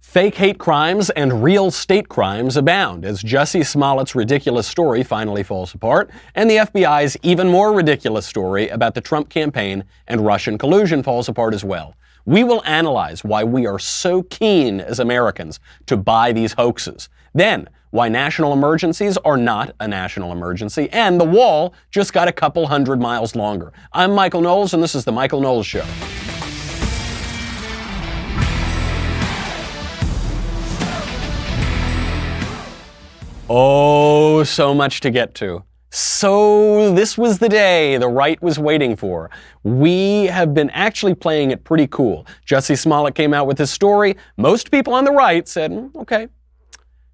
Fake hate crimes and real state crimes abound as Jussie Smollett's ridiculous story finally falls apart, and the FBI's even more ridiculous story about the Trump campaign and Russian collusion falls apart as well. We will analyze why we are so keen as Americans to buy these hoaxes. Then, why national emergencies are not a national emergency, and the wall just got a couple 100 miles longer. I'm Michael Knowles, and this is The Michael Knowles Show. Oh, so much to get to. So this was the day the right was waiting for. We have been actually playing it pretty cool. Jussie Smollett came out with his story. Most people on the right said, okay,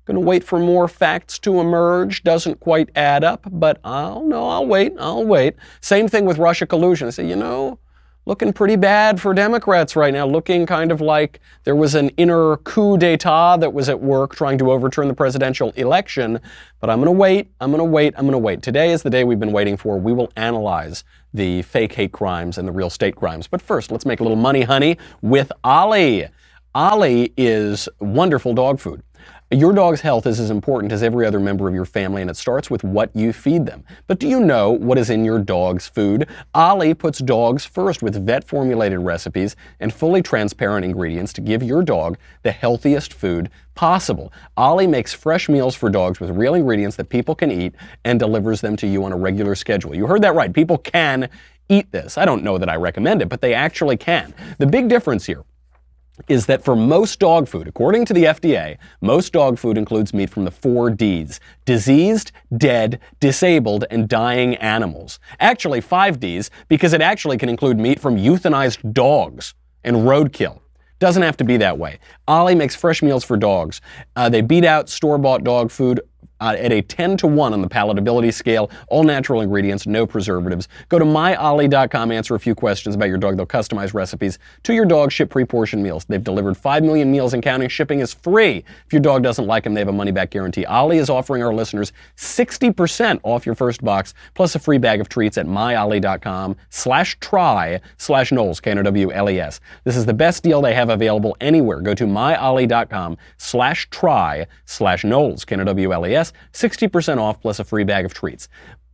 gonna wait for more facts to emerge. Doesn't quite add up, but I'll wait. Same thing with Russia collusion. I say, looking pretty bad for Democrats right now, looking kind of like there was an inner coup d'etat that was at work trying to overturn the presidential election. But I'm going to wait. Today is the day we've been waiting for. We will analyze the fake hate crimes and the real state crimes. But first, let's make a little money, honey, with Ollie. Ollie is wonderful dog food. Your dog's health is as important as every other member of your family, and it starts with what you feed them. But do you know what is in your dog's food? Ollie puts dogs first with vet-formulated recipes and fully transparent ingredients to give your dog the healthiest food possible. Ollie makes fresh meals for dogs with real ingredients that people can eat and delivers them to you on a regular schedule. You heard that right. People can eat this. I don't know that I recommend it, but they actually can. The big difference here is that for most dog food, according to the FDA, most dog food includes meat from the 4 Ds: diseased, dead, disabled, and dying animals. Actually 5 Ds, because it actually can include meat from euthanized dogs and roadkill. Doesn't have to be that way. Ollie makes fresh meals for dogs. They beat out store-bought dog food at a 10-to-1 on the palatability scale. All natural ingredients, no preservatives. Go to myollie.com, answer a few questions about your dog. They'll customize recipes to your dog, ship pre-portioned meals. They've delivered 5 million meals and counting. Shipping is free. If your dog doesn't like them, they have a money-back guarantee. Ollie is offering our listeners 60% off your first box, plus a free bag of treats at myollie.com/try/Knowles, Knowles. This is the best deal they have available anywhere. Go to myollie.com/try/Knowles, Knowles. 60% off plus a free bag of treats.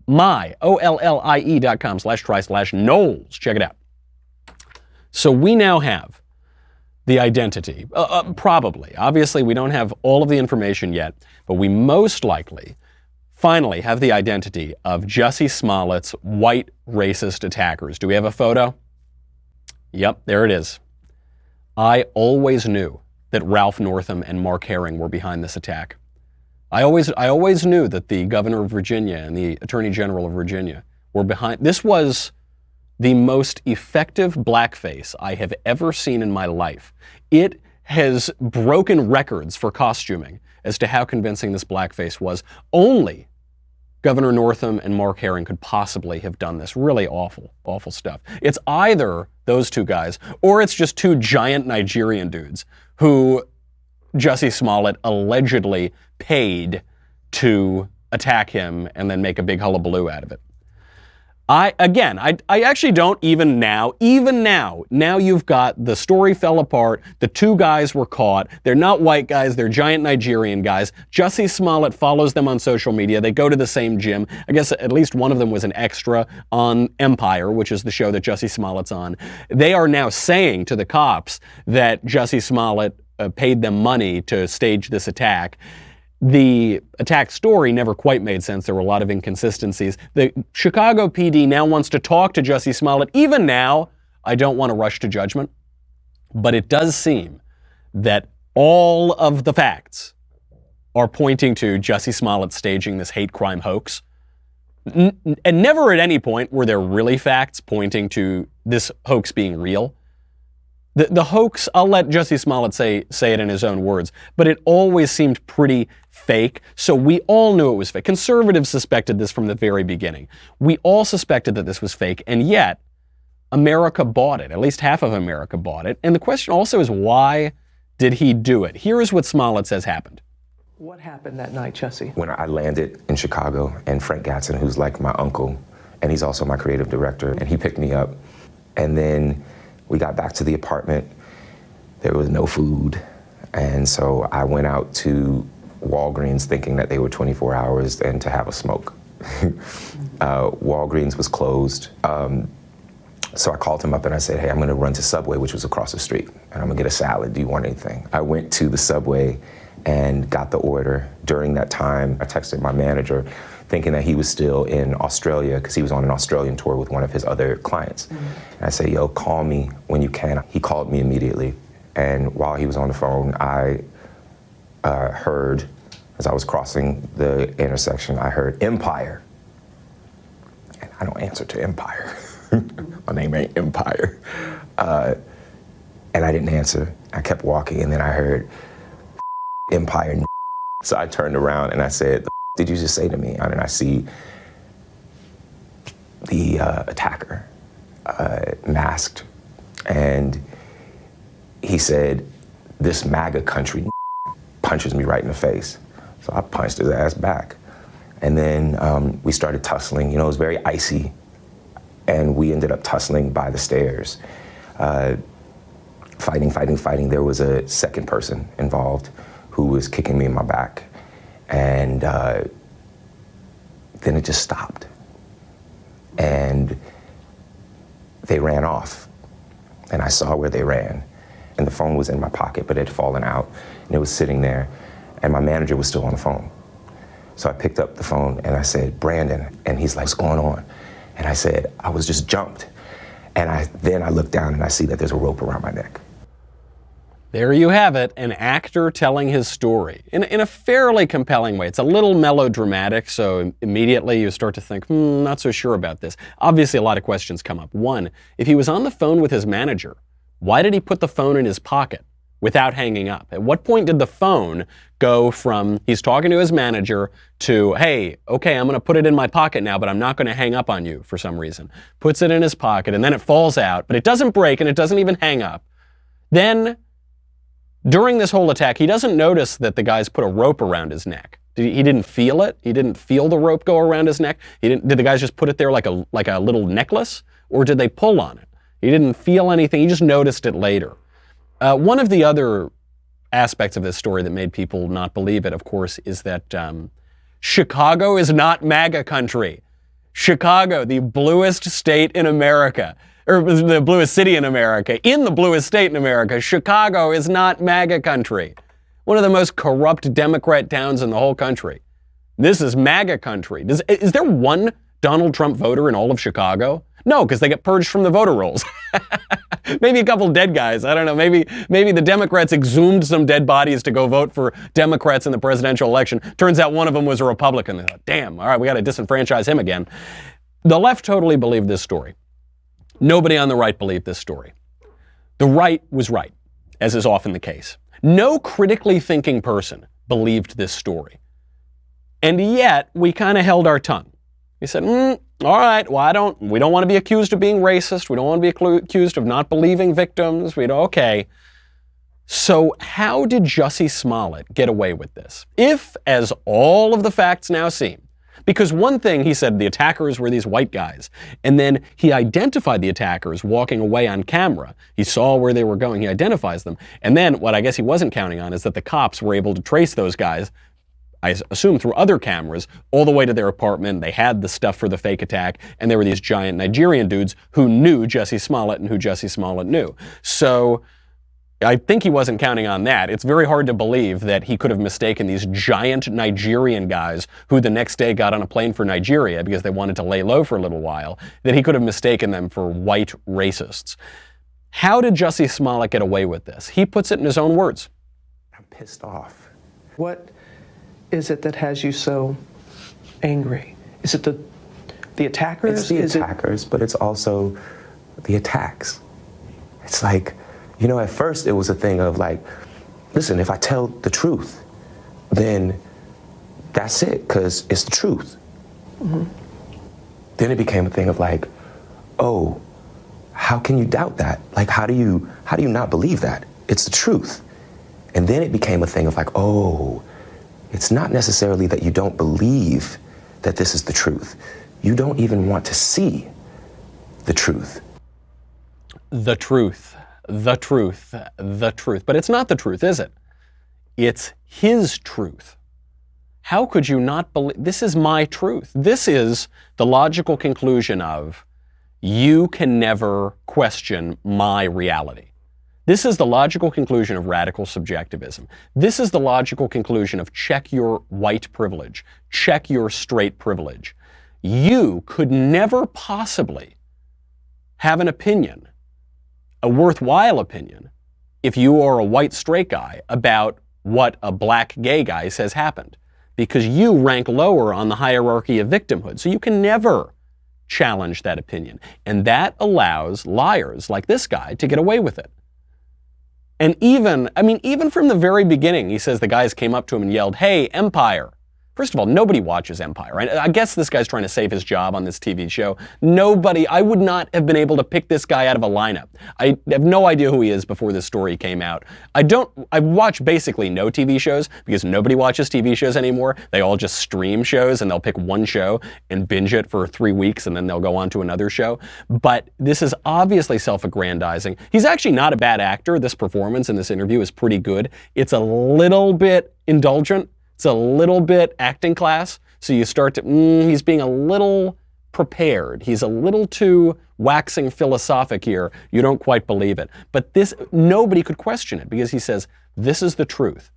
myollie.com/try/Knowles. Check it out. So we now have the identity, probably. Obviously, we don't have all of the information yet, but we most likely finally have the identity of Jussie Smollett's white racist attackers. Do we have a photo? Yep, there it is. I always knew that Ralph Northam and Mark Herring were behind this attack. I always knew that the governor of Virginia and the attorney general of Virginia were behind. This was the most effective blackface I have ever seen in my life. It has broken records for costuming as to how convincing this blackface was. Only Governor Northam and Mark Herring could possibly have done this. Really awful, awful stuff. It's either those two guys or it's just 2 giant Nigerian dudes who Jussie Smollett allegedly paid to attack him and then make a big hullabaloo out of it. I actually don't even now you've got the story fell apart, the 2 guys were caught, they're not white guys, they're giant Nigerian guys. Jussie Smollett follows them on social media, they go to the same gym. I guess at least one of them was an extra on Empire, which is the show that Jussie Smollett's on. They are now saying to the cops that Jussie Smollett paid them money to stage this attack. The attack story never quite made sense. There were a lot of inconsistencies. The Chicago PD now wants to talk to Jussie Smollett. Even now, I don't want to rush to judgment, but it does seem that all of the facts are pointing to Jussie Smollett staging this hate crime hoax. And never at any point were there really facts pointing to this hoax being real. The hoax, I'll let Jussie Smollett say it in his own words, but it always seemed pretty fake, so we all knew it was fake. Conservatives suspected this from the very beginning. We all suspected that this was fake, and yet America bought it. At least half of America bought it. And the question also is, why did he do it? Here is what Smollett says happened. What happened that night, Jussie? When I landed in Chicago, and Frank Gatson, who's like my uncle, and he's also my creative director, and he picked me up, and then we got back to the apartment. There was no food. And so I went out to Walgreens thinking that they were 24 hours and to have a smoke. Walgreens was closed. So I called him up and I said, hey, I'm gonna run to Subway, which was across the street, and I'm gonna get a salad. Do you want anything? I went to the Subway and got the order. During that time, I texted my manager thinking that he was still in Australia because he was on an Australian tour with one of his other clients. And I said, yo, call me when you can. He called me immediately. And while he was on the phone, I heard, as I was crossing the intersection, I heard Empire. And I don't answer to Empire. My name ain't Empire. And I didn't answer. I kept walking, and then I heard Empire. So I turned around and I said, did you just say to me? And I see the attacker masked, and he said, this MAGA country punches me right in the face. So I punched his ass back. And then we started tussling. You know, it was very icy. And we ended up tussling by the stairs. Fighting. There was a second person involved who was kicking me in my back. And then it just stopped. And they ran off. And I saw where they ran. And the phone was in my pocket, but it had fallen out. And it was sitting there. And my manager was still on the phone. So I picked up the phone and I said, Brandon. And he's like, what's going on? And I said, I was just jumped. And then I looked down and I see that there's a rope around my neck. There you have it, an actor telling his story in a fairly compelling way. It's a little melodramatic, so immediately you start to think, not so sure about this. Obviously, a lot of questions come up. One, if he was on the phone with his manager, why did he put the phone in his pocket without hanging up? At what point did the phone go from he's talking to his manager to, hey, okay, I'm going to put it in my pocket now, but I'm not going to hang up on you for some reason. Puts it in his pocket, and then it falls out, but it doesn't break and it doesn't even hang up. Then, during this whole attack, he doesn't notice that the guys put a rope around his neck. He didn't feel it? He didn't feel the rope go around his neck? Did the guys just put it there like a little necklace? Or did they pull on it? He didn't feel anything. He just noticed it later. One of the other aspects of this story that made people not believe it, of course, is that Chicago is not MAGA country. Chicago, the bluest state in America, or the bluest city in America, in the bluest state in America, Chicago is not MAGA country. One of the most corrupt Democrat towns in the whole country. This is MAGA country. Is there one Donald Trump voter in all of Chicago? No, because they get purged from the voter rolls. Maybe a couple dead guys. I don't know. Maybe the Democrats exhumed some dead bodies to go vote for Democrats in the presidential election. Turns out one of them was a Republican. They thought, damn, all right, we got to disenfranchise him again. The left totally believed this story. Nobody on the right believed this story. The right was right, as is often the case. No critically thinking person believed this story. And yet, we kind of held our tongue. We said, all right, well, we don't want to be accused of being racist. We don't want to be accused of not believing victims. Okay. So how did Jussie Smollett get away with this? If, as all of the facts now seem, because one thing, he said the attackers were these white guys, and then he identified the attackers walking away on camera. He saw where they were going, he identifies them. And then what I guess he wasn't counting on is that the cops were able to trace those guys, I assume through other cameras, all the way to their apartment. They had the stuff for the fake attack, and there were these giant Nigerian dudes who knew Jussie Smollett and who Jussie Smollett knew. So I think he wasn't counting on that. It's very hard to believe that he could have mistaken these giant Nigerian guys who the next day got on a plane for Nigeria because they wanted to lay low for a little while, that he could have mistaken them for white racists. How did Jussie Smollett get away with this? He puts it in his own words. I'm pissed off. What is it that has you so angry? Is it the attackers? It's the attackers, but it's also the attacks. It's like, you know, at first it was a thing of like, listen, if I tell the truth, then that's it, because it's the truth. Mm-hmm. Then it became a thing of like, oh, how can you doubt that? Like, how do you not believe that? It's the truth. And then it became a thing of like, oh, it's not necessarily that you don't believe that this is the truth. You don't even want to see the truth. The truth. The truth. The truth. But it's not the truth, is it? It's his truth. How could you not believe? This is my truth. This is the logical conclusion of, you can never question my reality. This is the logical conclusion of radical subjectivism. This is the logical conclusion of check your white privilege, check your straight privilege. You could never possibly have an opinion, a worthwhile opinion, if you are a white straight guy about what a black gay guy says happened, because you rank lower on the hierarchy of victimhood. So you can never challenge that opinion. And that allows liars like this guy to get away with it. And even from the very beginning, he says the guys came up to him and yelled, "Hey, Empire." First of all, nobody watches Empire. I guess this guy's trying to save his job on this TV show. I would not have been able to pick this guy out of a lineup. I have no idea who he is before this story came out. I watch basically no TV shows because nobody watches TV shows anymore. They all just stream shows and they'll pick one show and binge it for 3 weeks and then they'll go on to another show. But this is obviously self-aggrandizing. He's actually not a bad actor. This performance in this interview is pretty good. It's a little bit indulgent. It's a little bit acting class, so you start to, he's being a little prepared. He's a little too waxing philosophic here. You don't quite believe it. But this, nobody could question it because he says, this is the truth.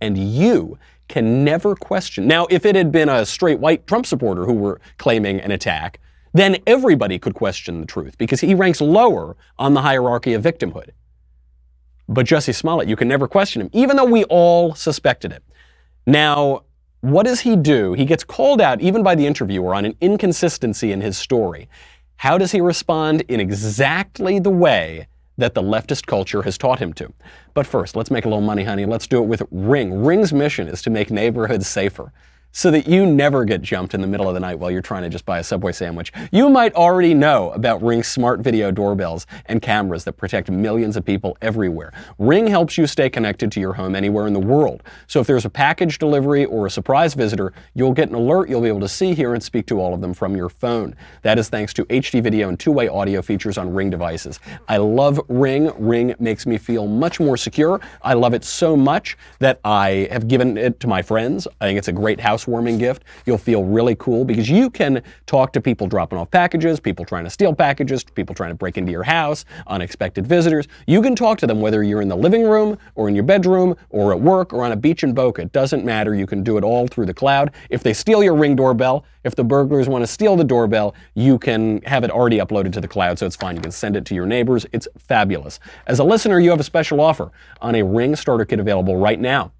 And you can never question. Now, if it had been a straight white Trump supporter who were claiming an attack, then everybody could question the truth because he ranks lower on the hierarchy of victimhood. But Jussie Smollett, you can never question him, even though we all suspected it. Now, what does he do? He gets called out even by the interviewer on an inconsistency in his story. How does he respond? In exactly the way that the leftist culture has taught him to. But first, let's make a little money, honey. Let's do it with Ring. Ring's mission is to make neighborhoods safer, so that you never get jumped in the middle of the night while you're trying to just buy a Subway sandwich. You might already know about Ring's smart video doorbells and cameras that protect millions of people everywhere. Ring helps you stay connected to your home anywhere in the world. So if there's a package delivery or a surprise visitor, you'll get an alert you'll be able to see, hear, and speak to all of them from your phone. That is thanks to HD video and two-way audio features on Ring devices. I love Ring. Ring makes me feel much more secure. I love it so much that I have given it to my friends. I think it's a great housewarming gift. You'll feel really cool because you can talk to people dropping off packages, people trying to steal packages, people trying to break into your house, unexpected visitors. You can talk to them whether you're in the living room or in your bedroom or at work or on a beach in Boca. It doesn't matter. You can do it all through the cloud. If they steal your Ring doorbell, if the burglars want to steal the doorbell, you can have it already uploaded to the cloud, so it's fine. You can send it to your neighbors. It's fabulous. As a listener, you have a special offer on a Ring starter kit available right now.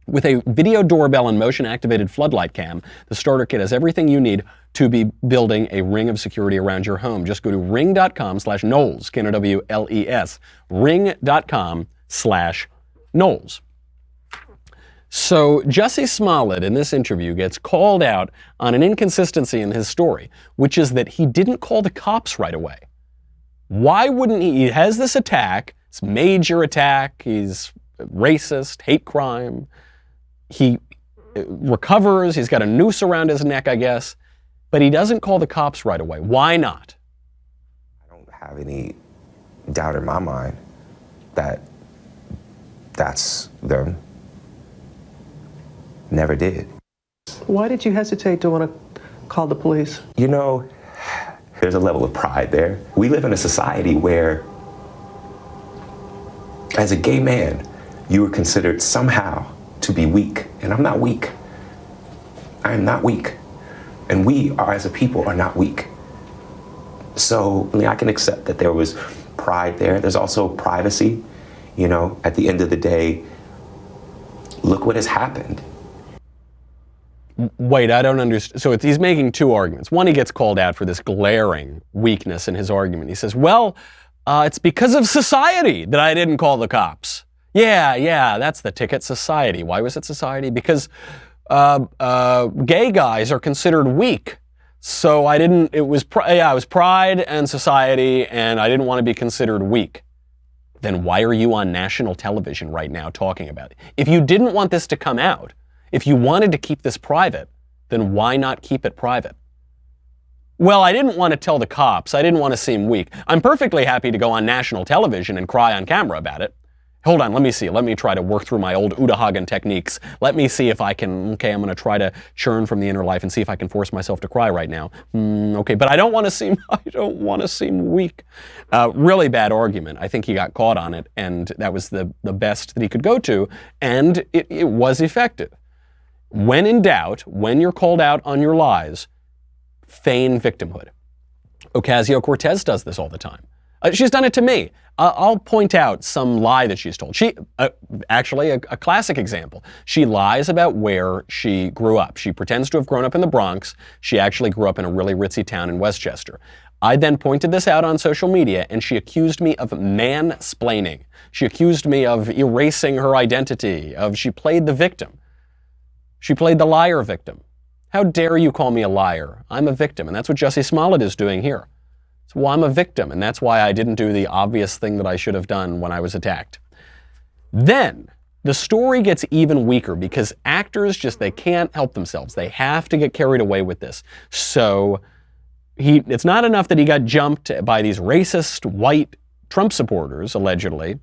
With a video doorbell and motion-activated floodlight cam, the starter kit has everything you need to be building a ring of security around your home. Just go to ring.com/Knowles, Knowles, ring.com/Knowles. So Jussie Smollett in this interview gets called out on an inconsistency in his story, which is that he didn't call the cops right away. Why wouldn't he? He has this attack, this major attack, he's racist, hate crime. He recovers, he's got a noose around his neck, I guess, but he doesn't call the cops right away. Why not? I don't have any doubt in my mind that that's them. Never did. Why did you hesitate to want to call the police? You know, there's a level of pride there. We live in a society where, as a gay man, you are considered somehow to be weak. And I'm not weak. I am not weak. And we are, as a people, are not weak. So I can accept that there was pride there. There's also privacy. You know, at the end of the day, look what has happened. Wait, I don't understand. So he's making two arguments. One, he gets called out for this glaring weakness in his argument. He says, well, it's because of society that I didn't call the cops. Yeah, that's the ticket, society. Why was it society? Because gay guys are considered weak. So I didn't, it was pride and society, and I didn't want to be considered weak. Then why are you on national television right now talking about it? If you didn't want this to come out, if you wanted to keep this private, then why not keep it private? Well, I didn't want to tell the cops. I didn't want to seem weak. I'm perfectly happy to go on national television and cry on camera about it. Hold on, let me see. Let me try to work through my old Uta Hagen techniques. Let me see if I can, okay, I'm going to try to churn from the inner life and see if I can force myself to cry right now. Okay, but I don't want to seem weak. Really bad argument. I think he got caught on it, and that was the best that he could go to, and it was effective. When in doubt, when you're called out on your lies, feign victimhood. Ocasio-Cortez does this all the time. She's done it to me. I'll point out some lie that she's told. Actually, a classic example. She lies about where she grew up. She pretends to have grown up in the Bronx. She actually grew up in a really ritzy town in Westchester. I then pointed this out on social media, and she accused me of mansplaining. She accused me of erasing her identity, she played the victim. She played the liar victim. How dare you call me a liar? I'm a victim, and that's what Jussie Smollett is doing here. So, well, I'm a victim, and that's why I didn't do the obvious thing that I should have done when I was attacked. Then, the story gets even weaker because actors they can't help themselves. They have to get carried away with this. So, it's not enough that he got jumped by these racist white Trump supporters, allegedly.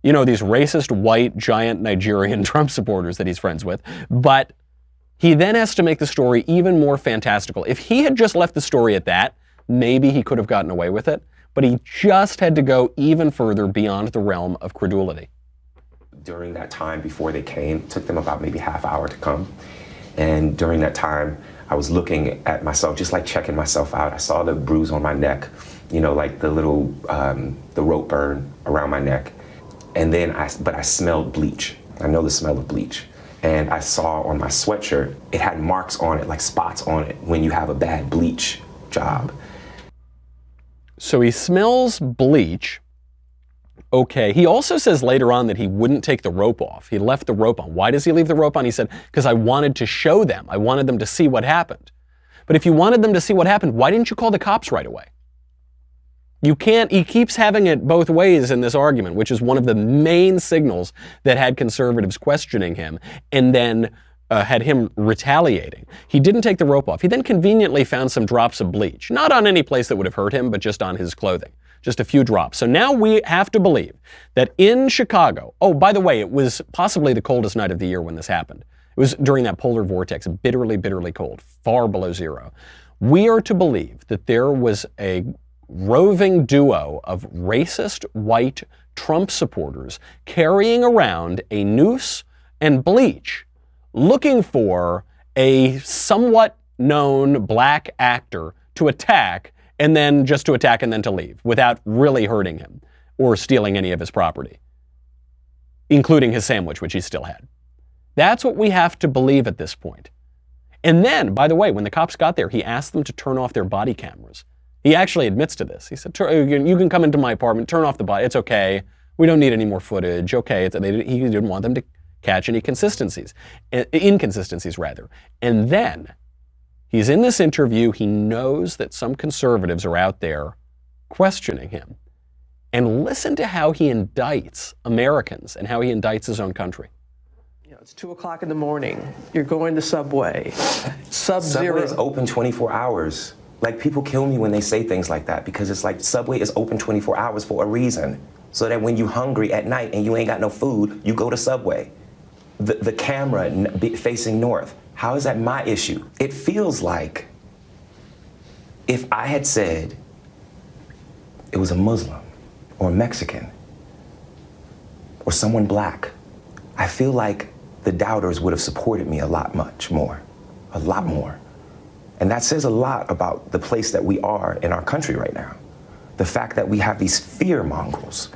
You know, these racist white giant Nigerian Trump supporters that he's friends with. But he then has to make the story even more fantastical. If he had just left the story at that, maybe he could have gotten away with it, but he just had to go even further beyond the realm of credulity. During that time before they came, it took them about maybe half hour to come. And during that time, I was looking at myself, just like checking myself out. I saw the bruise on my neck, you know, like the little, the rope burn around my neck. And then I smelled bleach. I know the smell of bleach. And I saw on my sweatshirt, it had marks on it, like spots on it, when you have a bad bleach job. So he smells bleach. Okay. He also says later on that he wouldn't take the rope off. He left the rope on. Why does he leave the rope on? He said, because I wanted to show them. I wanted them to see what happened. But if you wanted them to see what happened, why didn't you call the cops right away? You can't, he keeps having it both ways in this argument, which is one of the main signals that had conservatives questioning him and then had him retaliating. He didn't take the rope off. He then conveniently found some drops of bleach, not on any place that would have hurt him, but just on his clothing. Just a few drops. So now we have to believe that in Chicago, oh, by the way, it was possibly the coldest night of the year when this happened. It was during that polar vortex, bitterly, bitterly cold, far below zero. We are to believe that there was a roving duo of racist white Trump supporters carrying around a noose and bleach, looking for a somewhat known black actor to attack and then just to attack and then to leave without really hurting him or stealing any of his property, including his sandwich, which he still had. That's what we have to believe at this point. And then, by the way, when the cops got there, he asked them to turn off their body cameras. He actually admits to this. He said, you can come into my apartment, turn off the body. It's okay. We don't need any more footage. Okay. He didn't want them to catch any inconsistencies. And then he's in this interview. He knows that some conservatives are out there questioning him. And listen to how he indicts Americans and how he indicts his own country. You know, it's 2 o'clock in the morning. You're going to Subway. Subway is open 24 hours. Like, people kill me when they say things like that because it's like Subway is open 24 hours for a reason. So that when you're hungry at night and you ain't got no food, you go to Subway. The camera facing north, how is that my issue? It feels like if I had said it was a Muslim or a Mexican or someone black, I feel like the doubters would have supported me a lot more. And that says a lot about the place that we are in our country right now. The fact that we have these fear mongrels,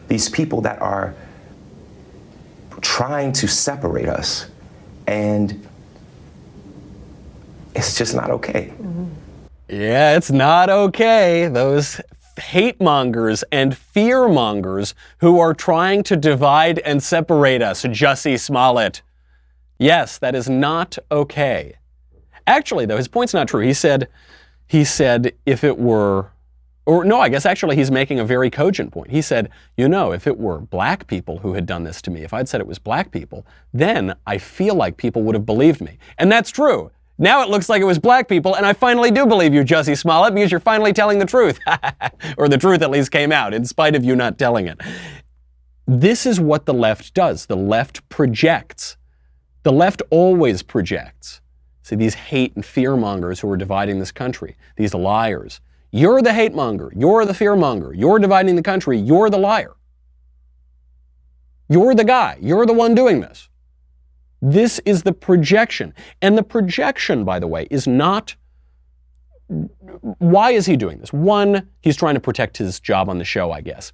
these people that are trying to separate us, and it's just not okay. Mm-hmm. Yeah, it's not okay. Those hate mongers and fear mongers who are trying to divide and separate us, Jussie Smollett. Yes, that is not okay. Actually, though, his point's not true. He said if it were, or no, I guess actually he's making a very cogent point. He said, you know, if it were black people who had done this to me, if I'd said it was black people, then I feel like people would have believed me. And that's true. Now it looks like it was black people, and I finally do believe you, Jussie Smollett, because you're finally telling the truth. Or the truth at least came out, in spite of you not telling it. This is what the left does. The left projects. The left always projects. See, these hate and fear mongers who are dividing this country, these liars. You're the hate monger. You're the fear monger. You're dividing the country. You're the liar. You're the guy. You're the one doing this. This is the projection. And the projection, by the way, is not... Why is he doing this? One, he's trying to protect his job on the show, I guess.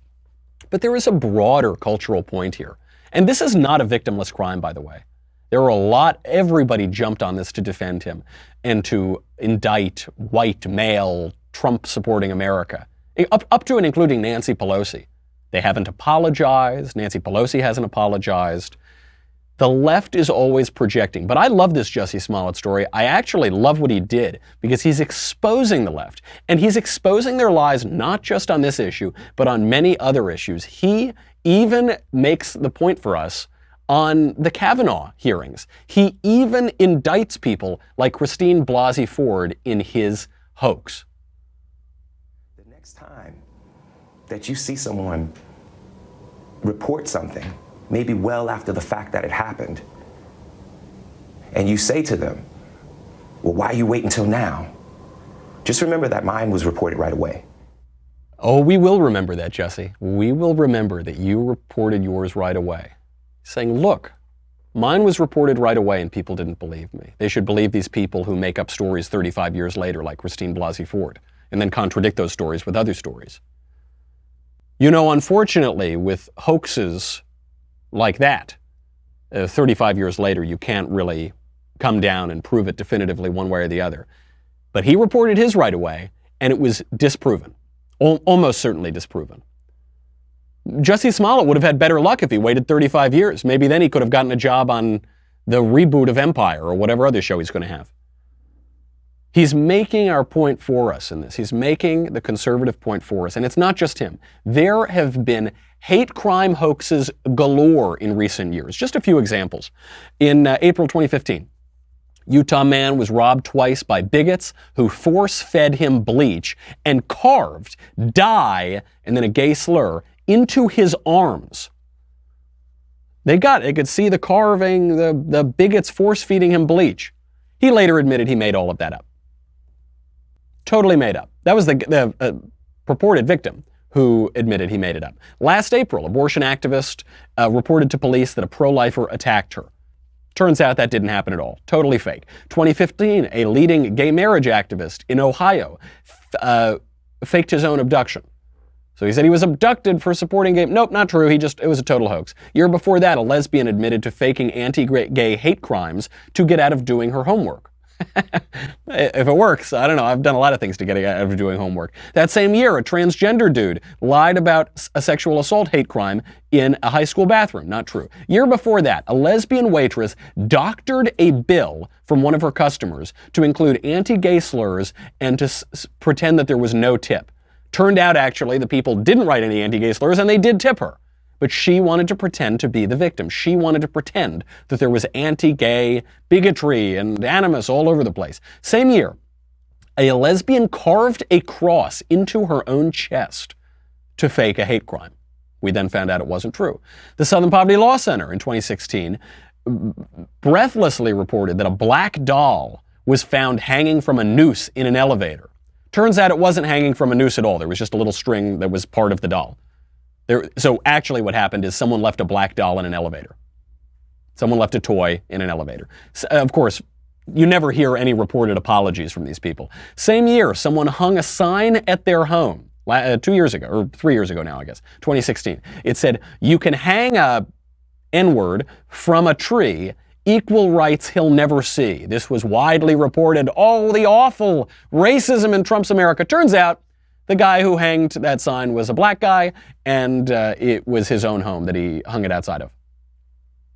But there is a broader cultural point here. And this is not a victimless crime, by the way. There are everybody jumped on this to defend him and to indict white, male, Trump-supporting America, up to and including Nancy Pelosi. They haven't apologized. Nancy Pelosi hasn't apologized. The left is always projecting. But I love this Jussie Smollett story. I actually love what he did because he's exposing the left. And he's exposing their lies not just on this issue, but on many other issues. He even makes the point for us on the Kavanaugh hearings. He even indicts people like Christine Blasey Ford in his hoax. The next time that you see someone report something, maybe well after the fact that it happened, and you say to them, well, why you wait until now? Just remember that mine was reported right away. Oh, we will remember that, Jussie. We will remember that you reported yours right away. Saying, look, mine was reported right away and people didn't believe me. They should believe these people who make up stories 35 years later like Christine Blasey Ford and then contradict those stories with other stories. You know, unfortunately, with hoaxes like that, 35 years later, you can't really come down and prove it definitively one way or the other. But he reported his right away and it was disproven, almost certainly disproven. Jussie Smollett would have had better luck if he waited 35 years. Maybe then he could have gotten a job on the reboot of Empire or whatever other show he's going to have. He's making our point for us in this. He's making the conservative point for us. And it's not just him. There have been hate crime hoaxes galore in recent years. Just a few examples. In April 2015, Utah man was robbed twice by bigots who force-fed him bleach and carved "die" and then a gay slur into his arms. They could see the carving, the bigots force-feeding him bleach. He later admitted he made all of that up. Totally made up. That was the purported victim who admitted he made it up. Last April, abortion activist reported to police that a pro-lifer attacked her. Turns out that didn't happen at all. Totally fake. 2015, a leading gay marriage activist in Ohio faked his own abduction. So he said he was abducted for supporting gay... Nope, not true. It was a total hoax. Year before that, a lesbian admitted to faking anti-gay hate crimes to get out of doing her homework. If it works, I don't know. I've done a lot of things to get out of doing homework. That same year, a transgender dude lied about a sexual assault hate crime in a high school bathroom. Not true. Year before that, a lesbian waitress doctored a bill from one of her customers to include anti-gay slurs and to pretend that there was no tip. Turned out, actually, the people didn't write any anti-gay slurs and they did tip her. But she wanted to pretend to be the victim. She wanted to pretend that there was anti-gay bigotry and animus all over the place. Same year, a lesbian carved a cross into her own chest to fake a hate crime. We then found out it wasn't true. The Southern Poverty Law Center in 2016 breathlessly reported that a black doll was found hanging from a noose in an elevator. Turns out it wasn't hanging from a noose at all. There was just a little string that was part of the doll. So actually what happened is someone left a black doll in an elevator. Someone left a toy in an elevator. So, of course, you never hear any reported apologies from these people. Same year, someone hung a sign at their home 2 years ago, or 3 years ago now, I guess, 2016. It said, you can hang a N-word from a tree, equal rights he'll never see. This was widely reported. Oh, the awful racism in Trump's America. Turns out, the guy who hanged that sign was a black guy, and it was his own home that he hung it outside of.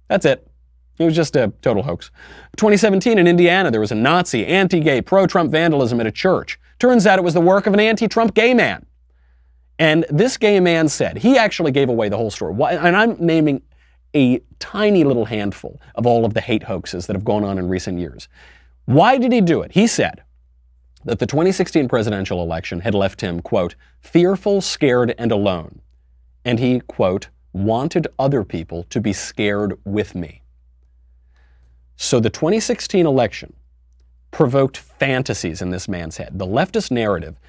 That's it. It was just a total hoax. 2017 in Indiana, there was a Nazi, anti-gay, pro-Trump vandalism at a church. Turns out it was the work of an anti-Trump gay man. And this gay man said, he actually gave away the whole story. And I'm naming a tiny little handful of all of the hate hoaxes that have gone on in recent years. Why did he do it? He said that the 2016 presidential election had left him, quote, fearful, scared, and alone. And he, quote, wanted other people to be scared with me. So the 2016 election provoked fantasies in this man's head. The leftist narrative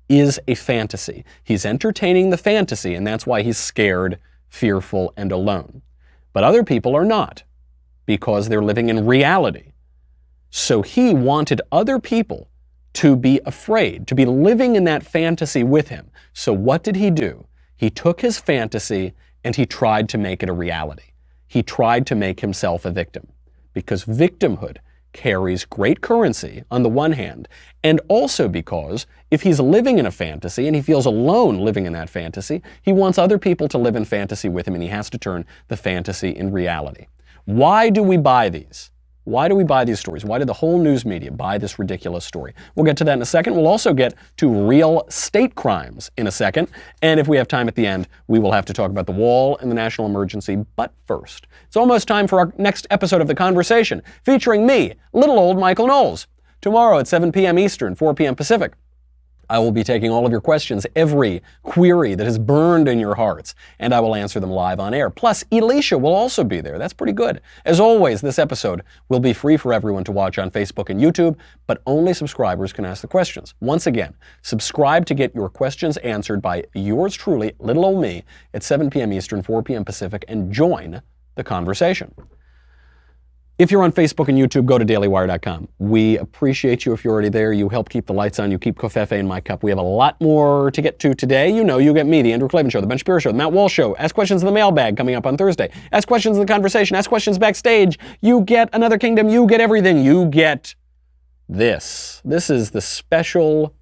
is a fantasy. He's entertaining the fantasy, and that's why he's scared, fearful, and alone. But other people are not, because they're living in reality. So he wanted other people to be afraid, to be living in that fantasy with him. So what did he do? He took his fantasy and he tried to make it a reality. He tried to make himself a victim, because victimhood carries great currency on the one hand, and also because if he's living in a fantasy and he feels alone living in that fantasy, he wants other people to live in fantasy with him, and he has to turn the fantasy in reality. Why do we buy these? Why do we buy these stories? Why did the whole news media buy this ridiculous story? We'll get to that in a second. We'll also get to real state crimes in a second. And if we have time at the end, we will have to talk about the wall and the national emergency. But first, it's almost time for our next episode of The Conversation, featuring me, little old Michael Knowles. Tomorrow at 7 p.m. Eastern, 4 p.m. Pacific, I will be taking all of your questions, every query that has burned in your hearts, and I will answer them live on air. Plus, Elisha will also be there. That's pretty good. As always, this episode will be free for everyone to watch on Facebook and YouTube, but only subscribers can ask the questions. Once again, subscribe to get your questions answered by yours truly, little old me, at 7 p.m. Eastern, 4 p.m. Pacific, and join the conversation. If you're on Facebook and YouTube, go to dailywire.com. We appreciate you if you're already there. You help keep the lights on. You keep Covfefe in my cup. We have a lot more to get to today. You know, you get me, the Andrew Klavan Show, the Ben Shapiro Show, the Matt Walsh Show. Ask questions in the mailbag coming up on Thursday. Ask questions in the conversation. Ask questions backstage. You get Another Kingdom. You get everything. You get this. This is the special...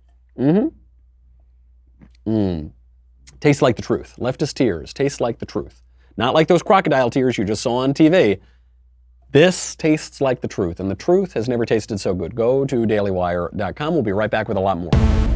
Tastes like the truth. Leftist tears. Tastes like the truth. Not like those crocodile tears you just saw on TV. This tastes like the truth, and the truth has never tasted so good. Go to dailywire.com. We'll be right back with a lot more.